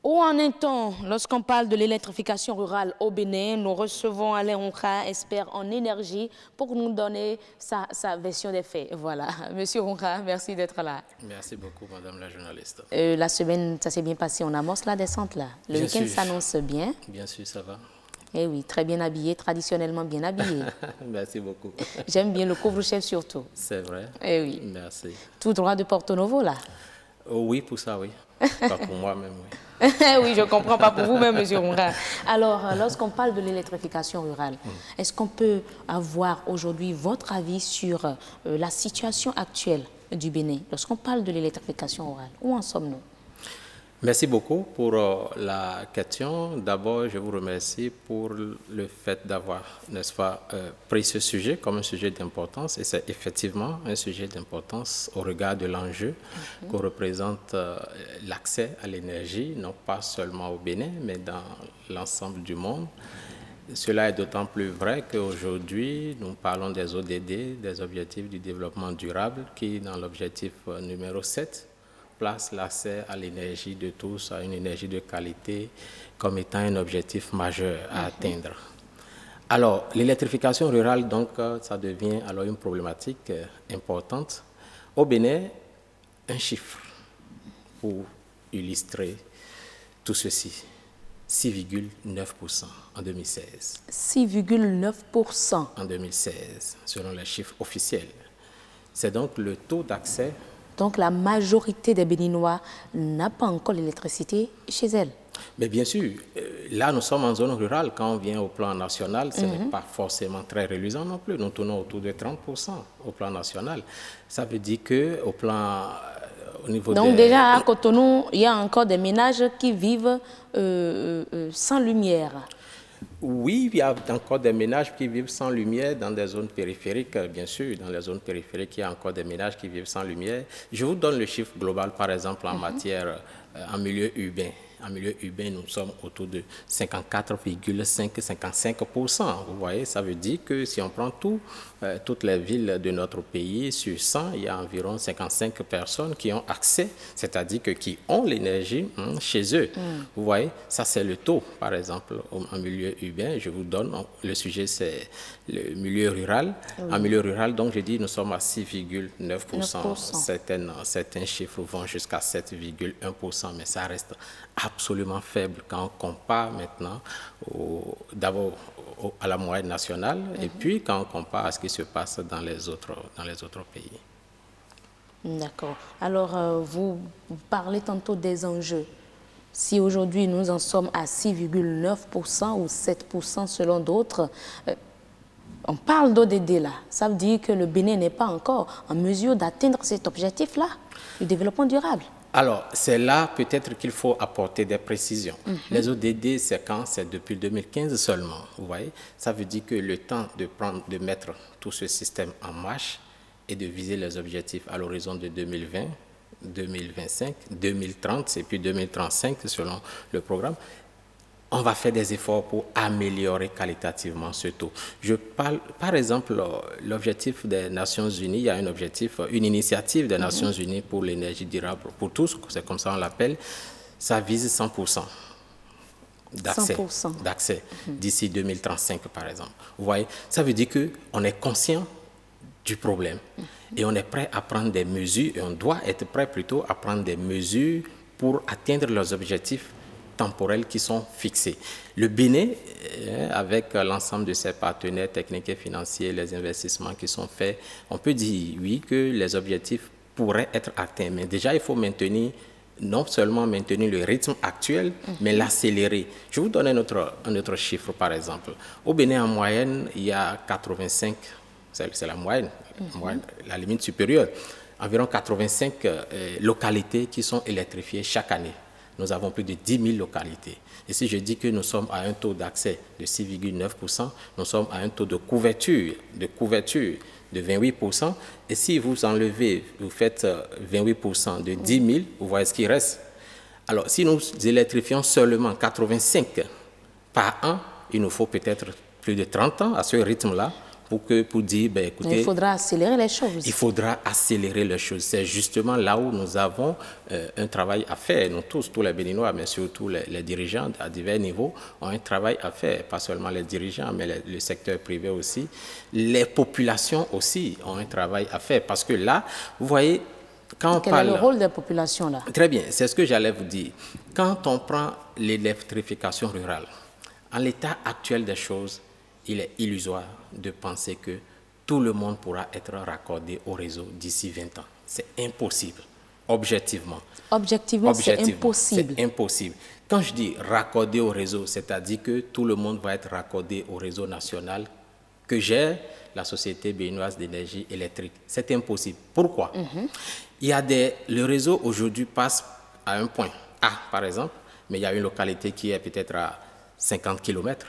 Où en est-on lorsqu'on parle de l'électrification rurale au Bénin? Nous recevons Alain Ronka, expert en énergie, pour nous donner sa version des faits. Voilà. Monsieur Ronka, merci d'être là. Merci beaucoup, madame la journaliste. La semaine, ça s'est bien passé. On amorce la descente là. Le week-end s'annonce bien. Bien sûr, ça va. Eh oui, très bien habillé, traditionnellement bien habillé. Merci beaucoup. J'aime bien le couvre-chef surtout. C'est vrai. Eh oui. Merci. Tout droit de Porto Novo là? Oh, oui, pour ça, oui. Pas pour moi-même, oui. Oui, je ne comprends pas pour vous-même, monsieur Ronka. Alors, lorsqu'on parle de l'électrification rurale, est-ce qu'on peut avoir aujourd'hui votre avis sur la situation actuelle du Bénin? Lorsqu'on parle de l'électrification rurale, où en sommes-nous? Merci beaucoup pour la question. D'abord, je vous remercie pour le fait d'avoir, n'est-ce pas, pris ce sujet comme un sujet d'importance. Et c'est effectivement un sujet d'importance au regard de l'enjeu que représente l'accès à l'énergie, non pas seulement au Bénin, mais dans l'ensemble du monde. Cela est d'autant plus vrai qu'aujourd'hui, nous parlons des ODD, des objectifs du développement durable, qui, dans l'objectif numéro 7, place l'accès à l'énergie de tous, à une énergie de qualité, comme étant un objectif majeur à atteindre. Alors, l'électrification rurale, donc, ça devient alors une problématique importante. Au Bénin, un chiffre pour illustrer tout ceci, 6,9% en 2016. 6,9% en 2016, selon les chiffres officiels. C'est donc le taux d'accès. Donc la majorité des Béninois n'a pas encore l'électricité chez elle. Mais bien sûr, là nous sommes en zone rurale. Quand on vient au plan national, ce n'est pas forcément très reluisant non plus. Nous tournons autour de 30% au plan national. Ça veut dire qu'au plan... au niveau donc déjà à Cotonou, il y a encore des ménages qui vivent sans lumière. Oui, il y a encore des ménages qui vivent sans lumière dans des zones périphériques, bien sûr. Dans les zones périphériques, il y a encore des ménages qui vivent sans lumière. Je vous donne le chiffre global, par exemple, en matière, en milieu urbain. En milieu urbain, nous sommes autour de 54,5-55%. Vous voyez, ça veut dire que si on prend toutes les villes de notre pays, sur 100, il y a environ 55 personnes qui ont accès, c'est-à-dire qui ont l'énergie chez eux. Vous voyez, ça c'est le taux, par exemple, en milieu urbain. Je vous donne, le sujet c'est le milieu rural. En milieu rural, donc je dis, nous sommes à 6,9%. Certains chiffres vont jusqu'à 7,1%, mais ça reste absolument faible quand on compare maintenant d'abord à la moyenne nationale et puis quand on compare à ce qui se passe dans les autres pays. D'accord. Alors, vous parlez tantôt des enjeux. Si aujourd'hui nous en sommes à 6,9% ou 7% selon d'autres, on parle d'ODD là. Ça veut dire que le Bénin n'est pas encore en mesure d'atteindre cet objectif-là, du développement durable. Alors, c'est là peut-être qu'il faut apporter des précisions. Les ODD, c'est quand? C'est depuis 2015 seulement, vous voyez. Ça veut dire que le temps de mettre tout ce système en marche et de viser les objectifs à l'horizon de 2020, 2025, 2030 et puis 2035 selon le programme, on va faire des efforts pour améliorer qualitativement ce taux. Je parle, par exemple, l'objectif des Nations Unies, il y a un objectif, une initiative des Nations Unies pour l'énergie durable pour tous, c'est comme ça on l'appelle, ça vise 100% d'accès d'ici 2035 par exemple. Vous voyez, ça veut dire qu'on est conscient du problème et on est prêt à prendre des mesures, et on doit être prêt plutôt à prendre des mesures pour atteindre leurs objectifs temporels qui sont fixés. Le Bénin, avec l'ensemble de ses partenaires techniques et financiers, les investissements qui sont faits, on peut dire oui que les objectifs pourraient être atteints. Mais déjà, il faut maintenir, non seulement maintenir le rythme actuel, mais l'accélérer. Je vous donne un autre chiffre, par exemple. Au Bénin, en moyenne, il y a 85, c'est la moyenne, la limite supérieure, environ 85 localités qui sont électrifiées chaque année. Nous avons plus de 10 000 localités. Et si je dis que nous sommes à un taux d'accès de 6,9%, nous sommes à un taux de couverture de 28%. Et si vous enlevez, vous faites 28% de 10 000, vous voyez ce qui reste. Alors, si nous électrifions seulement 85 par an, il nous faut peut-être plus de 30 ans à ce rythme-là pour dire, ben, écoutez... Il faudra accélérer les choses. Il faudra accélérer les choses. C'est justement là où nous avons un travail à faire. Nous tous les Béninois, mais surtout les dirigeants à divers niveaux, ont un travail à faire. Pas seulement les dirigeants, mais le secteur privé aussi. Les populations aussi ont un travail à faire. Parce que là, vous voyez, quand on Quel parle... est le rôle des populations là? Très bien, c'est ce que j'allais vous dire. Quand on prend l'électrification rurale, en l'état actuel des choses, il est illusoire de penser que tout le monde pourra être raccordé au réseau d'ici 20 ans. C'est impossible, objectivement. Objectivement, c'est impossible. C'est impossible. Quand je dis raccordé au réseau, c'est-à-dire que tout le monde va être raccordé au réseau national que gère la Société béninoise d'énergie électrique. C'est impossible. Pourquoi? Il y a le réseau aujourd'hui passe à un point A, par exemple, mais il y a une localité qui est peut-être à 50 km.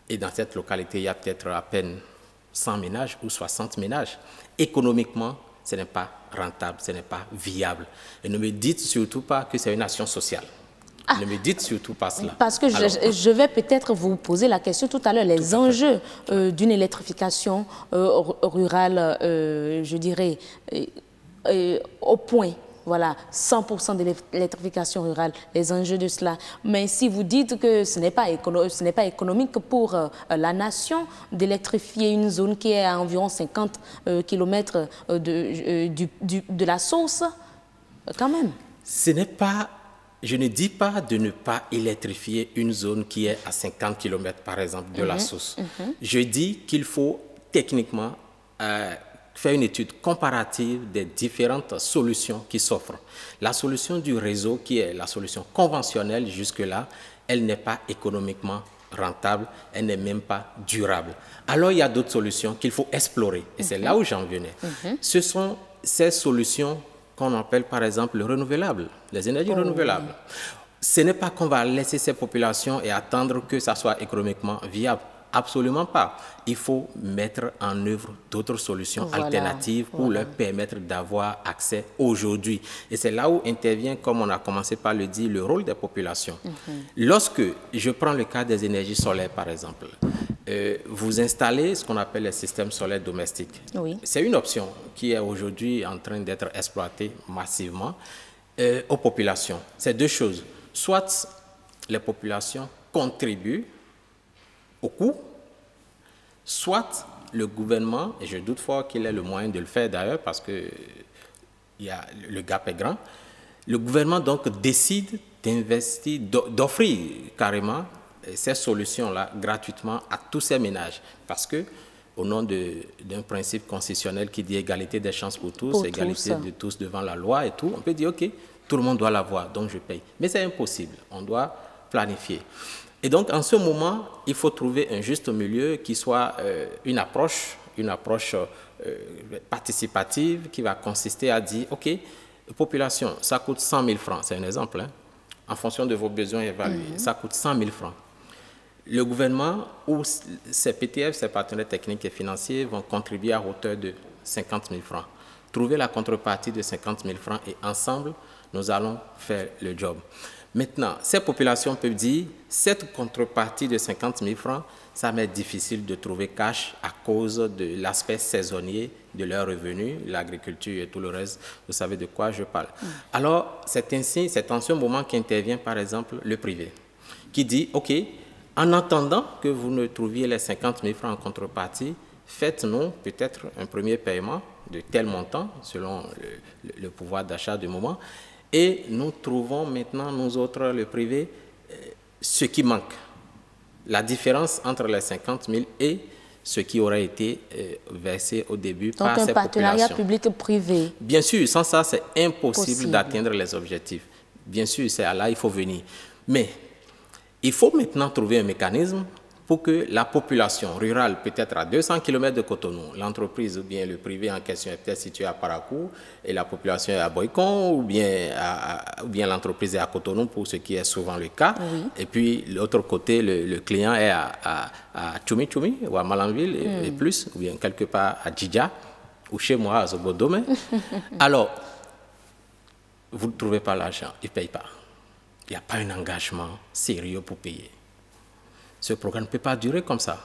Et dans cette localité, il y a peut-être à peine 100 ménages ou 60 ménages. Économiquement, ce n'est pas rentable, ce n'est pas viable. Et ne me dites surtout pas que c'est une action sociale. Ne me dites surtout pas cela. Parce que je vais peut-être vous poser la question tout à l'heure, les enjeux d'une électrification rurale, je dirais, au point. Voilà, 100% de l'électrification rurale, les enjeux de cela. Mais si vous dites que ce n'est pas économique pour la nation d'électrifier une zone qui est à environ 50 km de la source, quand même. Ce n'est pas, je ne dis pas de ne pas électrifier une zone qui est à 50 km, par exemple, de la source. Je dis qu'il faut techniquement faire une étude comparative des différentes solutions qui s'offrent. La solution du réseau, qui est la solution conventionnelle jusque-là, elle n'est pas économiquement rentable, elle n'est même pas durable. Alors, il y a d'autres solutions qu'il faut explorer. Et c'est là où j'en venais. Ce sont ces solutions qu'on appelle, par exemple, le renouvelable, les énergies renouvelables. Ce n'est pas qu'on va laisser ces populations et attendre que ça soit économiquement viable. Absolument pas. Il faut mettre en œuvre d'autres solutions alternatives pour leur permettre d'avoir accès aujourd'hui. Et c'est là où intervient, comme on a commencé par le dire, le rôle des populations. Lorsque je prends le cas des énergies solaires, par exemple, vous installez ce qu'on appelle les systèmes solaires domestiques. C'est une option qui est aujourd'hui en train d'être exploitée massivement aux populations. C'est deux choses. Soit les populations contribuent au coût, soit le gouvernement, et je doute fort qu'il ait le moyen de le faire d'ailleurs parce que le gap est grand, le gouvernement donc décide d'investir, d'offrir carrément ces solutions-là gratuitement à tous ces ménages parce que au nom d'un principe constitutionnel qui dit égalité des chances pour tous, égalité de tous devant la loi et tout, on peut dire ok, tout le monde doit l'avoir, donc je paye. Mais c'est impossible, on doit planifier. Et donc, en ce moment, il faut trouver un juste milieu qui soit une approche participative qui va consister à dire, OK, population, ça coûte 100 000 francs, c'est un exemple, hein, en fonction de vos besoins évalués, ça coûte 100 000 francs. Le gouvernement ou ses PTF, ses partenaires techniques et financiers, vont contribuer à hauteur de 50 000 francs. Trouver la contrepartie de 50 000 francs et ensemble, nous allons faire le job. Maintenant, ces populations peuvent dire, cette contrepartie de 50 000 francs, ça m'est difficile de trouver cash à cause de l'aspect saisonnier de leurs revenus, l'agriculture et tout le reste. Vous savez de quoi je parle. Alors, c'est en ce moment qu'intervient, par exemple, le privé, qui dit, OK, en attendant que vous ne trouviez les 50 000 francs en contrepartie, faites-nous peut-être un premier paiement de tel montant, selon le pouvoir d'achat du moment, et nous trouvons maintenant, nous autres, le privé, ce qui manque. La différence entre les 50 000 et ce qui aurait été versé au début par ces populations. Donc un partenariat public-privé. Bien sûr, sans ça, c'est impossible d'atteindre les objectifs. Bien sûr, c'est à là il faut venir. Mais il faut maintenant trouver un mécanisme pour que la population rurale, peut-être à 200 km de Cotonou, l'entreprise ou bien le privé en question est peut-être situé à Parakou et la population est à Boycon ou bien l'entreprise est à Cotonou pour ce qui est souvent le cas. Et puis l'autre côté, le client est à Tchoumi Tchoumi ou à Malanville et plus, ou bien quelque part à Djidja ou chez moi à Zobodome. Alors, vous ne trouvez pas l'argent, ils ne payent pas. Il n'y a pas un engagement sérieux pour payer. Ce programme ne peut pas durer comme ça.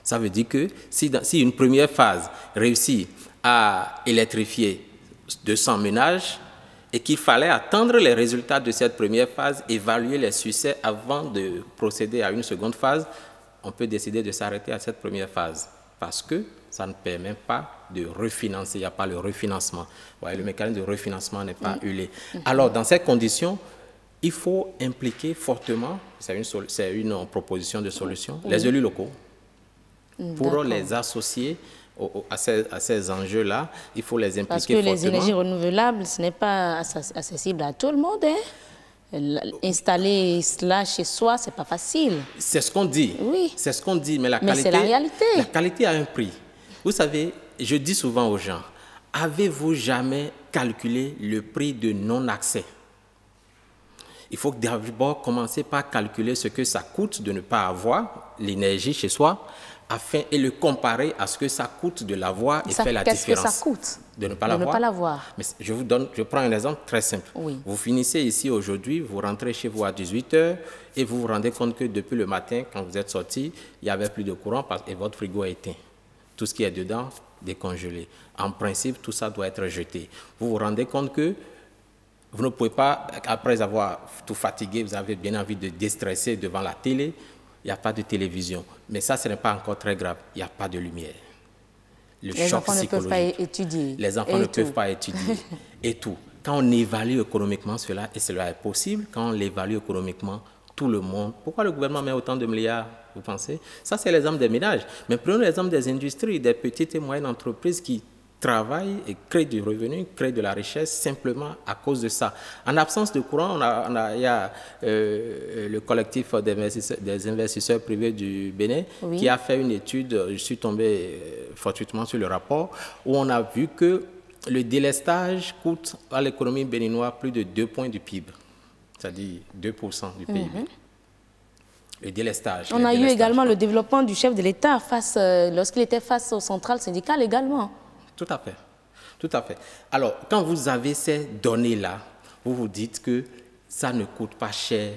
Ça veut dire que si une première phase réussit à électrifier 200 ménages et qu'il fallait attendre les résultats de cette première phase, évaluer les succès avant de procéder à une seconde phase, on peut décider de s'arrêter à cette première phase parce que ça ne permet pas de refinancer, il n'y a pas le refinancement. Ouais, le mécanisme de refinancement n'est pas huilé. Alors, dans ces conditions, il faut impliquer fortement, c'est une proposition de solution, les élus locaux. Pour les associer à ces enjeux-là, il faut les impliquer fortement. Parce que les énergies renouvelables, ce n'est pas accessible à tout le monde. Installer cela chez soi, ce n'est pas facile. C'est ce qu'on dit. Oui. C'est ce qu'on dit, mais c'est la réalité. La qualité a un prix. Vous savez, je dis souvent aux gens, avez-vous jamais calculé le prix de non-accès? Il faut d'abord commencer par calculer ce que ça coûte de ne pas avoir l'énergie chez soi, et le comparer à ce que ça coûte de l'avoir et faire la différence. Qu'est-ce que ça coûte de ne pas l'avoir? Mais je prends un exemple très simple. Oui. Vous finissez ici aujourd'hui, vous rentrez chez vous à 18h et vous vous rendez compte que depuis le matin, quand vous êtes sorti, il n'y avait plus de courant et votre frigo est éteint. Tout ce qui est dedans, décongelé. En principe, tout ça doit être jeté. Vous vous rendez compte que vous ne pouvez pas, après avoir tout fatigué, vous avez bien envie de déstresser devant la télé, il n'y a pas de télévision. Mais ça, ce n'est pas encore très grave. Il n'y a pas de lumière. Les enfants ne peuvent pas étudier. Les enfants ne peuvent pas étudier. Et tout. Quand on évalue économiquement cela, et cela est possible, quand on l'évalue économiquement, tout le monde. Pourquoi le gouvernement met autant de milliards, vous pensez? Ça, c'est l'exemple des ménages. Mais prenons l'exemple des industries, des petites et moyennes entreprises qui travaillent et créent du revenu, créent de la richesse simplement à cause de ça. En absence de courant, il y a le collectif des investisseurs privés du Bénin qui a fait une étude, je suis tombé fortuitement sur le rapport, où on a vu que le délestage coûte à l'économie béninoise plus de 2 points du PIB, c'est-à-dire 2% du PIB. Le délestage. On a eu également le développement du chef de l'État lorsqu'il était face aux centrales syndicales également. Tout à fait. Tout à fait. Alors, quand vous avez ces données-là, vous vous dites que ça ne coûte pas cher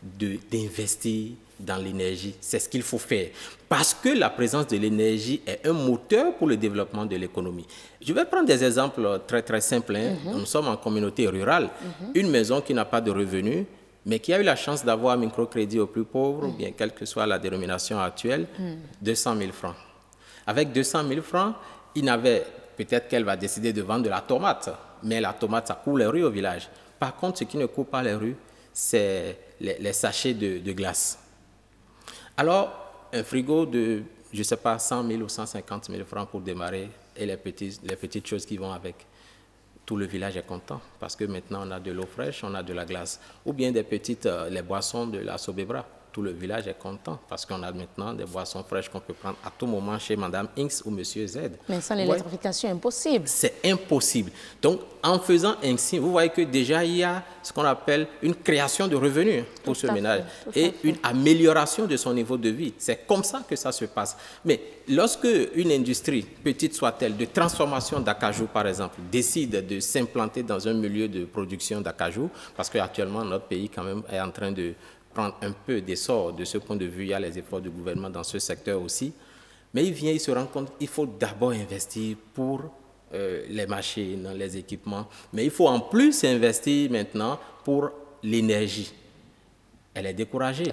d'investir dans l'énergie. C'est ce qu'il faut faire. Parce que la présence de l'énergie est un moteur pour le développement de l'économie. Je vais prendre des exemples très, très simples. Nous sommes en communauté rurale. Une maison qui n'a pas de revenus, mais qui a eu la chance d'avoir un microcrédit aux plus pauvres, bien quelle que soit la dénomination actuelle, 200 000 francs. Avec 200 000 francs, il n'avait... Peut-être qu'elle va décider de vendre de la tomate, mais la tomate, ça court les rues au village. Par contre, ce qui ne court pas les rues, c'est les sachets de glace. Alors, un frigo de, je ne sais pas, 100 000 ou 150 000 francs pour démarrer et les petites choses qui vont avec. Tout le village est content parce que maintenant, on a de l'eau fraîche, on a de la glace. Ou bien les boissons de la Sobebra. Tout le village est content parce qu'on a maintenant des boissons fraîches qu'on peut prendre à tout moment chez Madame Inks ou Monsieur Z. Mais sans l'électrification, impossible. C'est impossible. Donc, en faisant ainsi, vous voyez que déjà, il y a ce qu'on appelle une création de revenus pour ce ménage et une amélioration de son niveau de vie. C'est comme ça que ça se passe. Mais lorsque une industrie, petite soit-elle, de transformation d'acajou, par exemple, décide de s'implanter dans un milieu de production d'acajou, parce qu'actuellement, notre pays, quand même, est en train de prendre un peu d'essor de ce point de vue. Il y a les efforts du gouvernement dans ce secteur aussi. Mais il se rend compte qu'il faut d'abord investir pour les machines, les équipements. Mais il faut en plus investir maintenant pour l'énergie. Elle est découragée.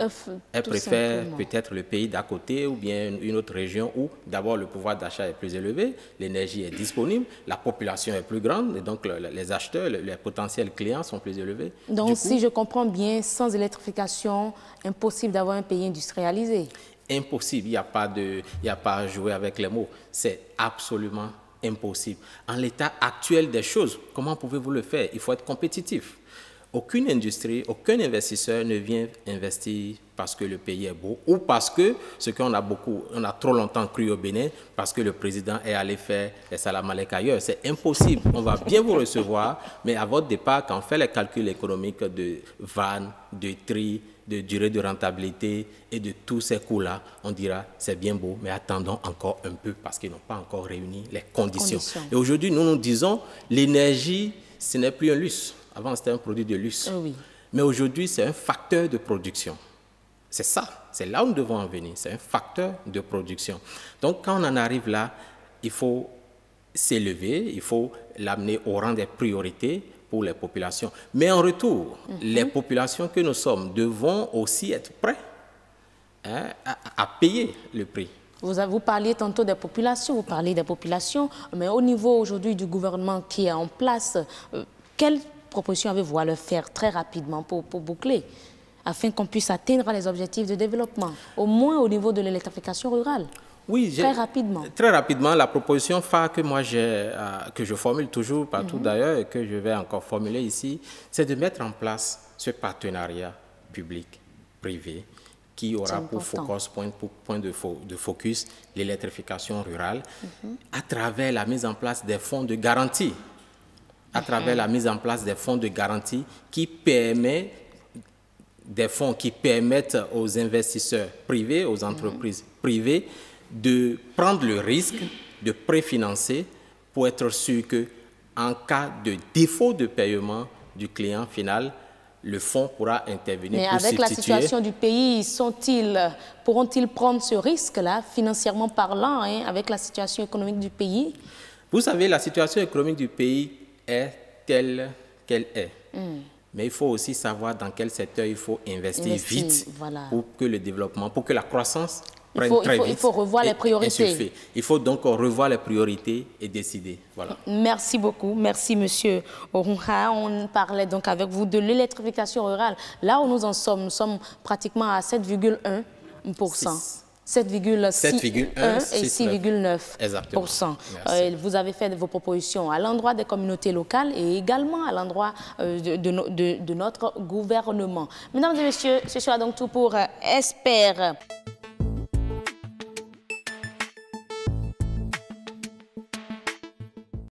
Elle préfère peut-être le pays d'à côté ou bien une autre région où d'abord le pouvoir d'achat est plus élevé, l'énergie est disponible, la population est plus grande et donc les acheteurs, les potentiels clients sont plus élevés. Donc si je comprends bien, sans électrification, impossible d'avoir un pays industrialisé. Impossible, il n'y a pas à jouer avec les mots. C'est absolument impossible. En l'état actuel des choses, comment pouvez-vous le faire? Il faut être compétitif. Aucune industrie, aucun investisseur ne vient investir parce que le pays est beau ou parce que ce qu'on a trop longtemps cru au Bénin, parce que le président est allé faire les salamalek ailleurs. C'est impossible. On va bien vous recevoir, mais à votre départ, quand on fait les calculs économiques de vannes, de tri, de durée de rentabilité et de tous ces coûts-là, on dira c'est bien beau, mais attendons encore un peu parce qu'ils n'ont pas encore réuni les conditions. Et aujourd'hui, nous disons l'énergie, ce n'est plus un luxe. Avant, c'était un produit de luxe. Oui. Mais aujourd'hui, c'est un facteur de production. C'est ça, c'est là où nous devons en venir. C'est un facteur de production. Donc, quand on en arrive là, il faut s'élever, il faut l'amener au rang des priorités pour les populations. Mais en retour, les populations que nous sommes devons aussi être prêts à payer le prix. Vous parliez tantôt des populations, vous parlez des populations, mais au niveau aujourd'hui du gouvernement qui est en place, quelle proposition avez-vous à leur faire très rapidement pour boucler, afin qu'on puisse atteindre les objectifs de développement, au moins au niveau de l'électrification rurale? Oui, très rapidement. Très rapidement, la proposition phare que moi que je formule toujours partout d'ailleurs et que je vais encore formuler ici, c'est de mettre en place ce partenariat public-privé qui aura pour point de focus l'électrification rurale à travers la mise en place des fonds de garantie. À travers la mise en place des fonds de garantie qui permettent aux investisseurs privés, aux entreprises privées de prendre le risque de préfinancer pour être sûr qu'en cas de défaut de paiement du client final, le fonds pourra intervenir pour substituer. Mais avec la situation du pays, pourront-ils prendre ce risque-là, financièrement parlant, avec la situation économique du pays? Vous savez, la situation économique du pays est telle qu'elle est. Mais il faut aussi savoir dans quel secteur il faut investir vite pour que le développement, pour que la croissance prenne très vite. Il faut revoir les priorités. Il faut donc revoir les priorités et décider. Voilà. Merci beaucoup. Merci, Monsieur Orunha. On parlait donc avec vous de l'électrification rurale. Là où nous en sommes, nous sommes pratiquement à 7,1%. 7,6 et 6,9%. Vous avez fait vos propositions à l'endroit des communautés locales et également à l'endroit de notre gouvernement. Mesdames et messieurs, ce sera donc tout pour Espère.